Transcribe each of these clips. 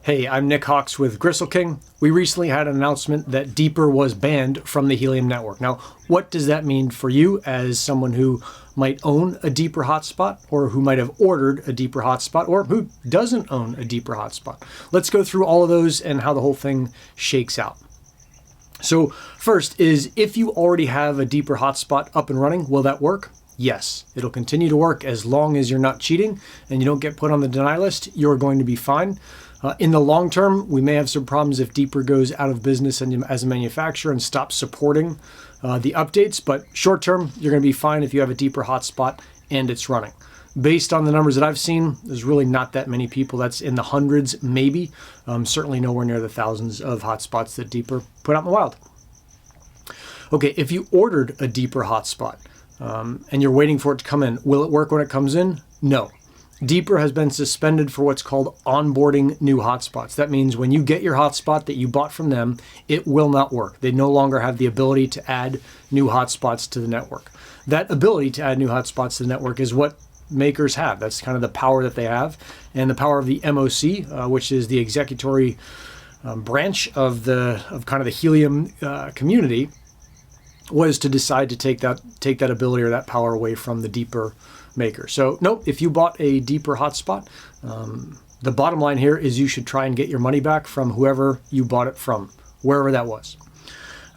Hey, I'm Nick Hawks with 𝐸ₐ We recently had an announcement that Deeper was banned from the Helium network. Now, what does that mean for you as someone who might own a Deeper hotspot, or who might have ordered a Deeper hotspot, or who doesn't own a Deeper hotspot? Let's go through all of those and how the whole thing shakes out. So first is, if you already have a Deeper hotspot up and running, will that work? Yes, it'll continue to work as long as you're not cheating and you don't get put on the deny list. You're going to be fine. In the long term, we may have some problems if Deeper goes out of business as a manufacturer and stops supporting the updates, but short term, you're going to be fine if you have a Deeper hotspot and it's running. Based on the numbers that I've seen, there's really not that many people. That's in the hundreds, maybe. Certainly nowhere near the thousands of hotspots that Deeper put out in the wild. Okay, if you ordered a Deeper hotspot and you're waiting for it to come in, will it work when it comes in? No. Deeper has been suspended for what's called onboarding new hotspots. That means when you get your hotspot that you bought from them, it will not work. They no longer have the ability to add new hotspots to the network. That ability to add new hotspots to the network is what makers have. That's kind of the power that they have. And the power of the MoC, which is the executory branch of kind of the Helium community, was to decide to take that ability or that power away from the Deeper maker. So nope, if you bought a Deeper hotspot, the bottom line here is you should try and get your money back from whoever you bought it from, wherever that was.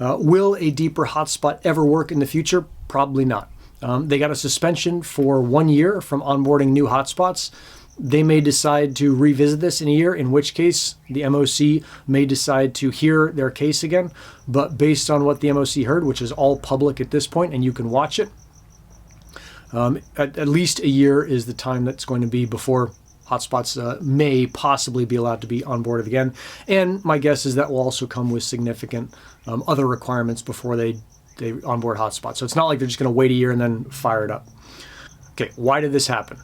Will a Deeper hotspot ever work in the future? Probably not. They got a suspension for 1 year from onboarding new hotspots. They may decide to revisit this in a year, in which case the MoC may decide to hear their case again. But based on what the MoC heard, which is all public at this point and you can watch it, at least a year is the time that's going to be before hotspots may possibly be allowed to be onboarded again. And my guess is that will also come with significant other requirements before they onboard hotspots. So it's not like they're just going to wait a year and then fire it up. Okay, why did this happen?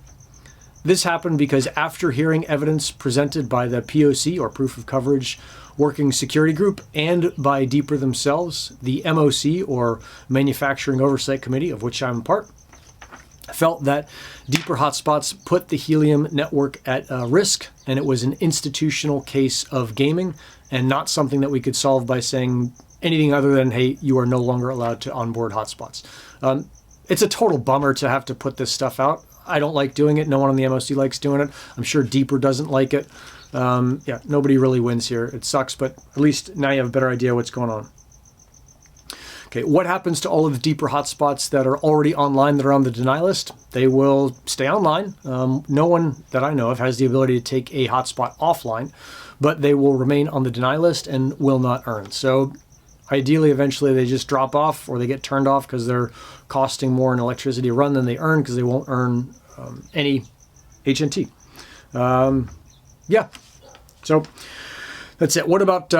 This happened because after hearing evidence presented by the PoC, or Proof of Coverage Working Security Group, and by Deeper themselves, the MoC, or Manufacturing Oversight Committee, of which I'm part, felt that Deeper hotspots put the Helium network at risk, and it was an institutional case of gaming and not something that we could solve by saying anything other than, hey, you are no longer allowed to onboard hotspots. It's a total bummer to have to put this stuff out. I don't like doing it. No one on the MoC likes doing it. I'm sure Deeper doesn't like it. Yeah, nobody really wins here. It sucks, but at least now you have a better idea what's going on. Okay, what happens to all of the Deeper hotspots that are already online that are on the deny list? They will stay online. No one that I know of has the ability to take a hotspot offline, but they will remain on the deny list and will not earn. So ideally, eventually they just drop off, or they get turned off because they're costing more in electricity to run than they earn, because they won't earn any HNT. Yeah, so that's it. What about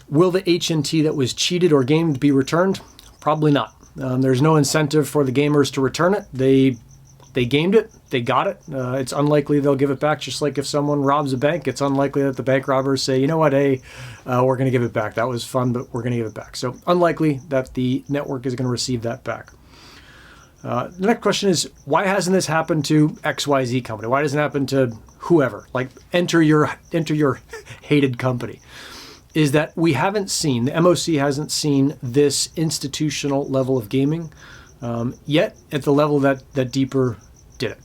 will the HNT that was cheated or gamed be returned? Probably not. There's no incentive for the gamers to return it. They gamed it, they got it. It's unlikely they'll give it back. Just like if someone robs a bank, it's unlikely that the bank robbers say, you know what, hey, we're going to give it back. That was fun, but we're going to give it back. So unlikely that the network is going to receive that back. The next question is, why hasn't this happened to XYZ company? Why doesn't it happen to whoever? Like, enter your hated company. Is that we haven't seen, the MoC hasn't seen this institutional level of gaming yet at the level that Deeper did it,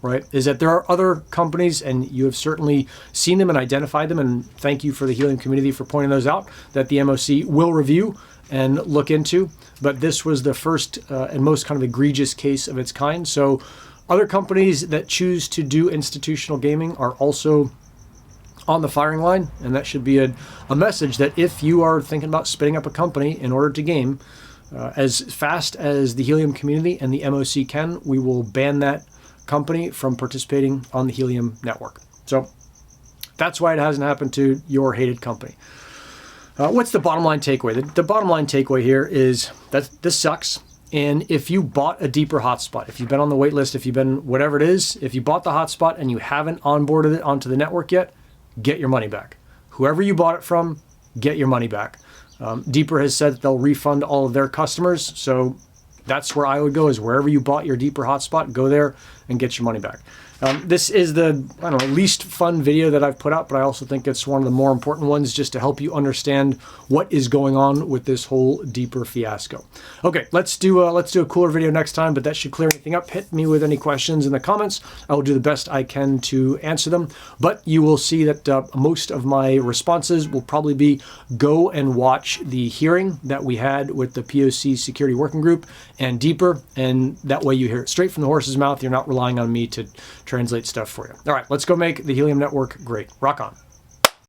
right? Is that there are other companies, and you have certainly seen them and identified them, and thank you for the Helium community for pointing those out, that the MoC will review and look into, but this was the first and most kind of egregious case of its kind. So other companies that choose to do institutional gaming are also on the firing line, and that should be a message that if you are thinking about spinning up a company in order to game, as fast as the Helium community and the MoC can, we will ban that company from participating on the Helium network. So that's why it hasn't happened to your hated company. What's the bottom line takeaway? The bottom line takeaway here is that this sucks. And if you bought a Deeper hotspot, if you've been on the wait list, if you've been whatever it is, if you bought the hotspot and you haven't onboarded it onto the network yet, get your money back. Whoever you bought it from, get your money back. Deeper has said that they'll refund all of their customers, so that's where I would go, is wherever you bought your Deeper hotspot, go there and get your money back. This is the, I don't know, least fun video that I've put out, but I also think it's one of the more important ones just to help you understand what is going on with this whole Deeper fiasco. Okay, let's do a cooler video next time, but that should clear anything up. Hit me with any questions in the comments. I will do the best I can to answer them, but you will see that most of my responses will probably be go and watch the hearing that we had with the PoC Security Working Group and Deeper, and that way you hear it straight from the horse's mouth. You're not relying on me to translate stuff for you. All right, let's go make the Helium network great. Rock on.